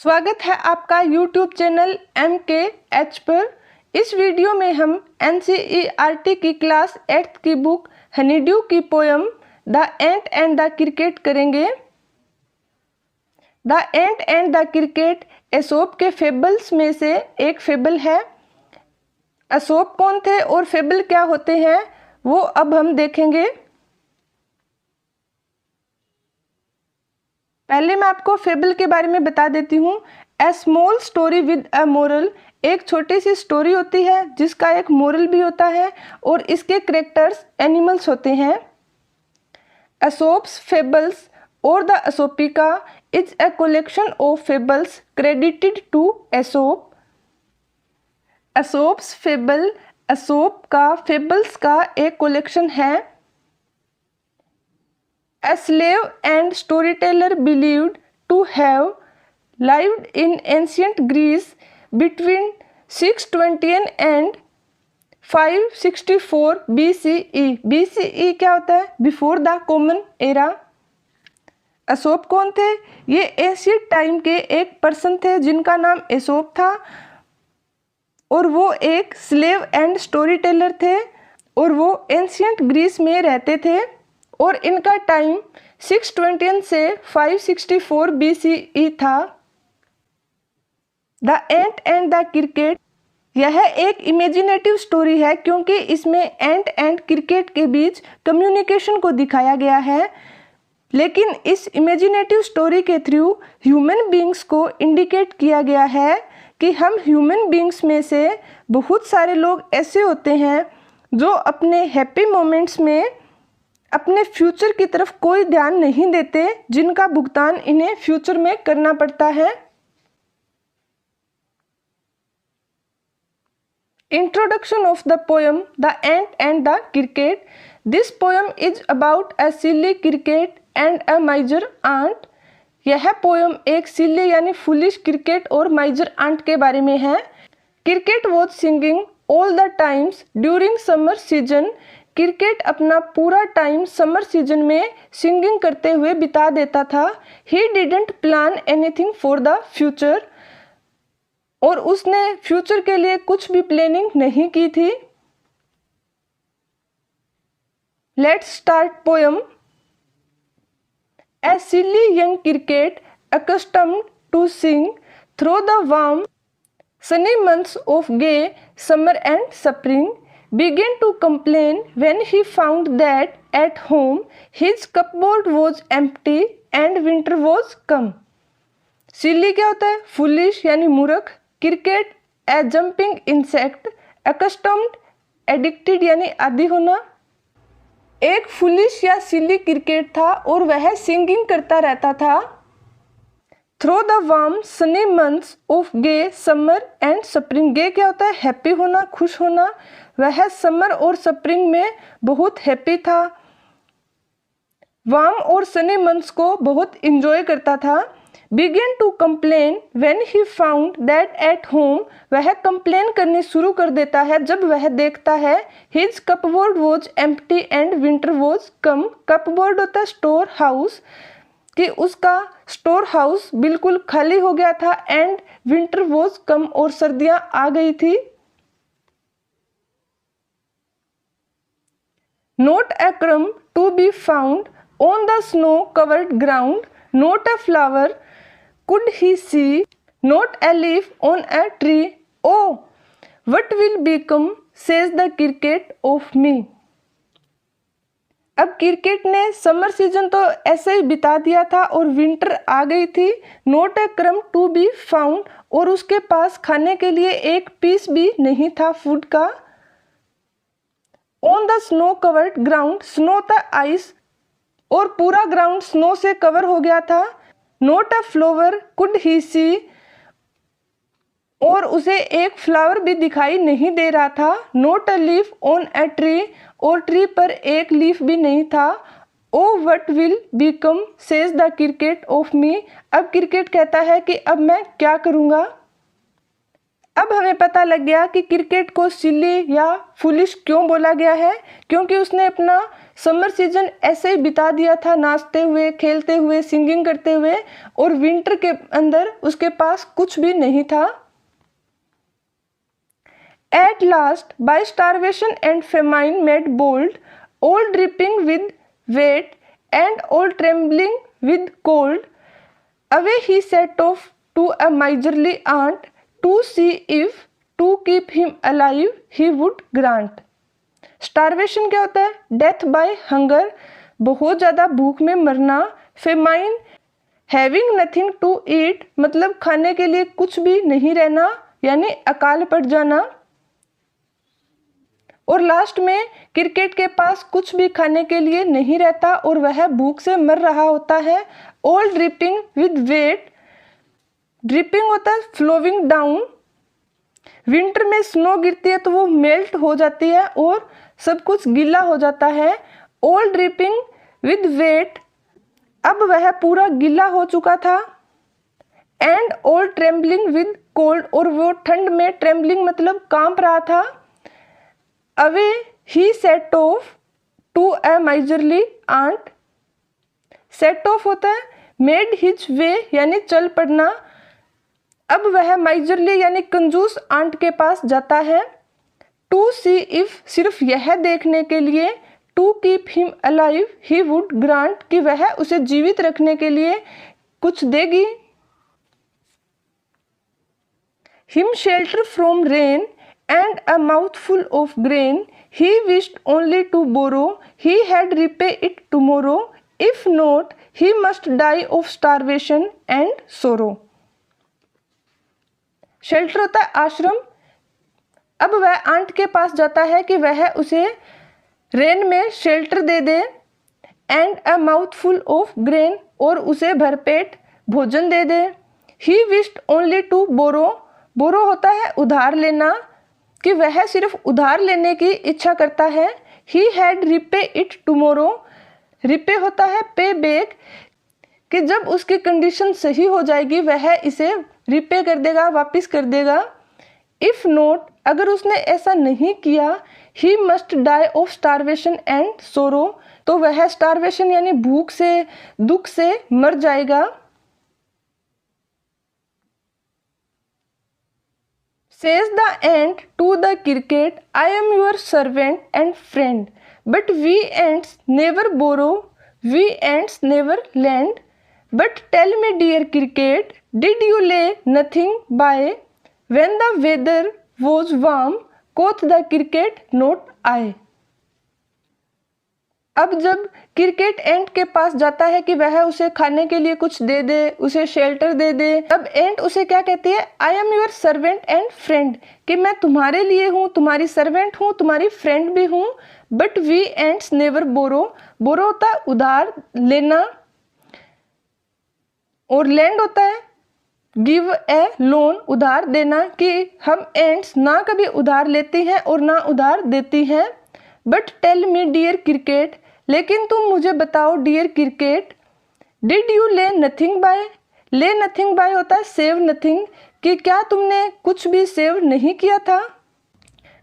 स्वागत है आपका YouTube चैनल MKH पर। इस वीडियो में हम NCERT की क्लास 8th की बुक हनीड्यू की poem the ant and the cricket करेंगे। The ant and the cricket Aesop के फेबल्स में से एक फेबल है। एसोप कौन थे और फेबल क्या होते हैं वो अब हम देखेंगे। पहले मैं आपको फेबल के बारे में बता देती हूँ। A small story with a moral, एक छोटी सी स्टोरी होती है जिसका एक मोरल भी होता है और इसके कैरेक्टर्स एनिमल्स होते हैं। एसोप्स फेबल्स और the Aesopica is a collection of fables credited to Aesop. Aesop's fable Aesop का फेबल्स का एक कलेक्शन है। A slave and storyteller believed to have lived in ancient Greece between 620 and 564 BCE। BCE क्या होता है? Before the common era. Aesop कौन थे? ये एशियन टाइम के एक पर्सन थे जिनका नाम एसोप था और वो एक स्लेव एंड स्टोरी टेलर थे और वो एंशियंट ग्रीस में रहते थे और इनका टाइम 620 से 564 BCE था। The ant and the cricket, यह एक इमेजिनेटिव स्टोरी है क्योंकि इसमें एंट एंड क्रिकेट के बीच कम्युनिकेशन को दिखाया गया है, लेकिन इस इमेजिनेटिव स्टोरी के थ्रू ह्यूमन बींग्स को इंडिकेट किया गया है कि हम ह्यूमन बींग्स में से बहुत सारे लोग ऐसे होते हैं जो अपने हैप्पी मोमेंट्स में अपने फ्यूचर की तरफ कोई ध्यान नहीं देते, जिनका भुगतान इन्हें फ्यूचर में करना पड़ता है। Introduction of the poem the ant and the cricket. This poem is about a silly cricket and a miser ant. यह पोयम एक सिली यानी फुलिश क्रिकेट और माइजर आंट के बारे में है। Cricket was singing all the times during summer season. Cricket अपना पूरा टाइम समर सीजन में सिंगिंग करते हुए बिता देता था। He didn't plan anything for the future, और उसने फ्यूचर के लिए कुछ भी प्लानिंग नहीं की थी। Let's start poem. A silly young cricket accustomed to sing through the warm sunny months of gay summer and spring began to complain when he found that at home his cupboard was empty and winter was come। सिली क्या होता है? Foolish यानी मूर्ख। Cricket ए jumping insect. accustomed addicted यानी आदी होना। एक foolish या सिली क्रिकेट था और वह सिंगिंग करता रहता था। Through the warm sunny months of gay summer and spring. Gay क्या होता है? हैप्पी होना, खुश होना। वह समर और स्प्रिंग में बहुत हैप्पी था। वार्म और सनी मंथ्स को बहुत इंजॉय करता था। Began to complain when he found that at home. वह कंप्लेन करनी शुरू कर देता है जब वह देखता है his cupboard was empty and winter was come. Cupboard होता है स्टोर हाउस, कि उसका स्टोर हाउस बिल्कुल खाली हो गया था एंड विंटर वॉज कम, और सर्दियां आ गई थी। Not a crumb to be found on the snow covered ground, not a flower could he see, not a leaf on a tree, oh what will become says the cricket of me। अब cricket ने summer season तो ऐसे ही बिता दिया था और winter आ गई थी। Not a crumb to be found, और उसके पास खाने के लिए एक पीस भी नहीं था फूड का। On the snow covered ground, snow था आइस और पूरा ग्राउंड स्नो से कवर हो गया था। Not a flower could he see, और उसे एक फ्लावर भी दिखाई नहीं दे रहा था। Not a leaf on a tree, और ट्री पर एक लीफ भी नहीं था। Oh what will become says the cricket of me. अब क्रिकेट कहता है कि अब मैं क्या करूँगा। अब हमें पता लग गया कि क्रिकेट को सिली या फुलिश क्यों बोला गया है, क्योंकि उसने अपना समर सीजन ऐसे ही बिता दिया था, नाचते हुए, खेलते हुए, सिंगिंग करते हुए, और विंटर के अंदर उसके पास कुछ भी नहीं था। At last, by starvation and famine made bold, all dripping with wet and all trembling with cold, away he set off to a miserly aunt to see if to keep him alive he would grant. Starvation क्या होता है? Death by hunger, बहुत ज़्यादा भूख में मरना। Famine, having nothing to eat, मतलब खाने के लिए कुछ भी नहीं रहना, यानी अकाल पड़ जाना। और लास्ट में क्रिकेट के पास कुछ भी खाने के लिए नहीं रहता और वह भूख से मर रहा होता है। All dripping with weight, dripping होता है फ्लोविंग डाउन। विंटर में स्नो गिरती है तो वो मेल्ट हो जाती है और सब कुछ गीला हो जाता है। ऑल ड्रिपिंग विद वेट, अब वह पूरा गीला हो चुका था। And all trembling with cold, और वो ठंड में ट्रेम्बलिंग मतलब कांप रहा था। Away he set off to a miserly ant, set off होता है मेड हिज वे, यानी चल पड़ना। अब वह माइजरली यानी कंजूस आंट के पास जाता है। टू सी इफ, सिर्फ यह देखने के लिए, to keep him alive he would grant, कि वह उसे जीवित रखने के लिए कुछ देगी। Him shelter from rain and a mouthful of grain, he wished only to borrow, he had repay it tomorrow, if not he must die of starvation and sorrow. Shelter होता है आश्रम। अब वह आंट के पास जाता है कि वह उसे रेन में शेल्टर दे दे, and a mouthful of grain, और उसे भरपेट भोजन दे दे। He wished only to borrow, borrow होता है उधार लेना, कि वह सिर्फ उधार लेने की इच्छा करता है। He had repay it tomorrow, repay होता है पे बैक, कि जब उसकी कंडीशन सही हो जाएगी वह इसे रिपे कर देगा, वापस कर देगा। इफ नॉट, अगर उसने ऐसा नहीं किया, he must die of starvation and sorrow, तो वह स्टारवेशन यानी भूख से, दुख से मर जाएगा। Says the ant to the cricket, I am your servant and friend, but we ants never borrow, we ants never lend. But tell me, dear cricket, did you lay nothing by when the weather was warm? Quoth the cricket, not I. अब जब cricket एंट के पास जाता है कि वह उसे खाने के लिए कुछ दे दे, उसे शेल्टर दे दे, तब एंट उसे क्या कहती है? I am your servant and friend, कि मैं तुम्हारे लिए हूँ, तुम्हारी सर्वेंट हूँ, तुम्हारी फ्रेंड भी हूँ। But we ants never borrow, borrow होता है उधार लेना, और लैंड होता है गिव ए लोन, उधार देना, कि हम एंट्स ना कभी उधार लेती हैं और ना उधार देती हैं। But tell me dear cricket, लेकिन तुम मुझे बताओ dear cricket, did you lay nothing by, lay nothing by होता है सेव नथिंग, कि क्या तुमने कुछ भी सेव नहीं किया था।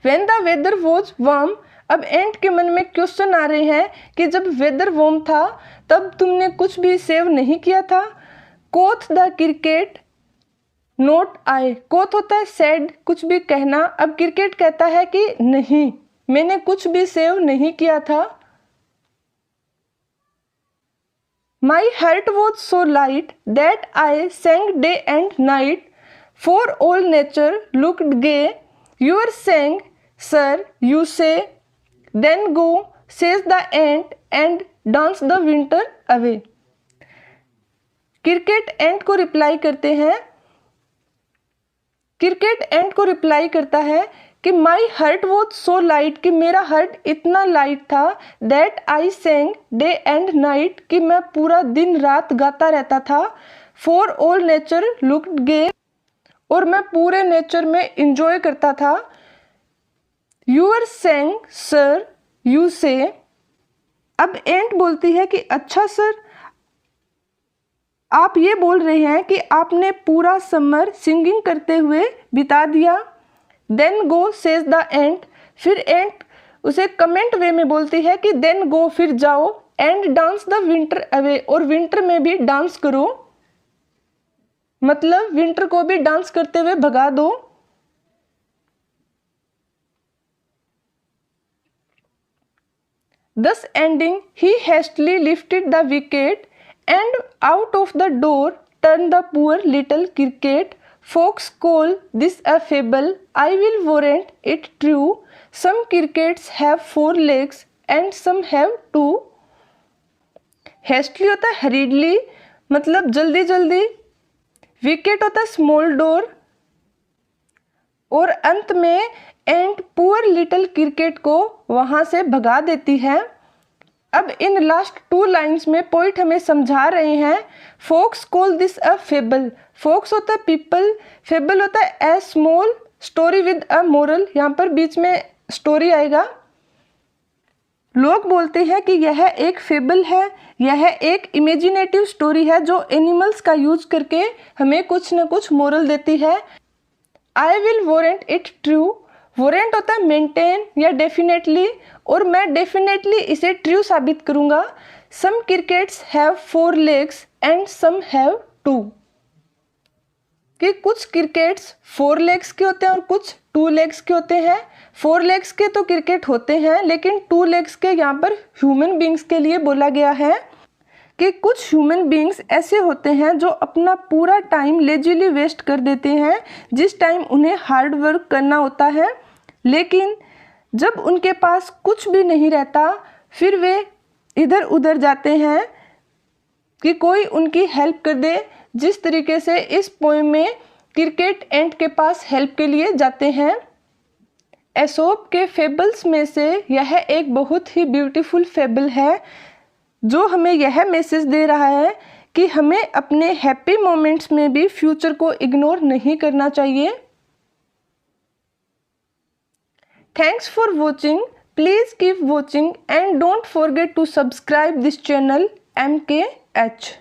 When the weather was warm, अब एंट के मन में क्वेश्चन आ रहे हैं कि जब वेदर वार्म था तब तुमने कुछ भी सेव नहीं किया था। कोथ द क्रिकेट नोट आई, कोथ होता है सैड, कुछ भी कहना। अब क्रिकेट कहता है कि नहीं, मैंने कुछ भी सेव नहीं किया था। My heart was so light that I sang day and night, for all nature looked gay. You sang, sir, you say, then go, says the ant, and dance the winter away. Cricket ant को reply करते हैं, cricket ant को reply करता है कि my heart was so light, कि मेरा heart इतना लाइट था, that I sang day and night, कि मैं पूरा दिन रात गाता रहता था। For all nature looked gay, और मैं पूरे नेचर में इंजॉय करता था। यूअर सेंग सर यू से, अब एंट बोलती है कि अच्छा सर, आप ये बोल रहे हैं कि आपने पूरा समर सिंगिंग करते हुए बिता दिया। देन गो सेज द एंट, फिर एंट उसे कमेंट वे में बोलती है कि देन गो, फिर जाओ, and dance the winter away, और विंटर में भी डांस करो, मतलब विंटर को भी डांस करते हुए भगा दो। Thus ending, he hastily lifted the wicket and out of the door turned the poor little cricket. Folks call this a fable, I will warrant it true. Some crickets have 4 legs and some have 2. Hastily होता है hurriedly, मतलब जल्दी जल्दी। Wicket होता है small door, और अंत में एंड पुअर लिटिल क्रिकेट को वहां से भगा देती है। अब इन लास्ट 2 लाइन्स में पोइट हमें समझा रहे हैं, folks call this a fable. Folks होता है पीपल, फेबल होता है a small story with a moral, यहाँ पर बीच में स्टोरी आएगा। लोग बोलते हैं कि यह एक फेबल है, यह एक इमेजिनेटिव स्टोरी है जो एनिमल्स का यूज करके हमें कुछ न कुछ मोरल देती है। I will warrant it true, warrant होता है मेंटेन या डेफिनेटली, और मैं डेफिनेटली इसे ट्रू साबित करूंगा। Some crickets have 4 legs and some have 2, कि कुछ क्रिकेट्स 4 लेग्स के होते हैं और कुछ 2 लेग्स के होते हैं। 4 लेग्स के तो क्रिकेट होते हैं, लेकिन 2 लेग्स के यहाँ पर ह्यूमन बींग्स के लिए बोला गया है कि कुछ ह्यूमन बींग्स ऐसे होते हैं जो अपना पूरा टाइम लेजीली वेस्ट कर देते हैं, जिस टाइम उन्हें हार्ड वर्क करना होता है, लेकिन जब उनके पास कुछ भी नहीं रहता फिर वे इधर उधर जाते हैं कि कोई उनकी हेल्प कर दे। जिस तरीके से इस पोएम में क्रिकेट एंट के पास हेल्प के लिए जाते हैं। एसोप के फेबल्स में से यह एक बहुत ही ब्यूटीफुल फेबल है जो हमें यह मैसेज दे रहा है कि हमें अपने हैप्पी मोमेंट्स में भी फ्यूचर को इग्नोर नहीं करना चाहिए। Thanks for watching, please keep watching and don't forget to subscribe this channel MKH।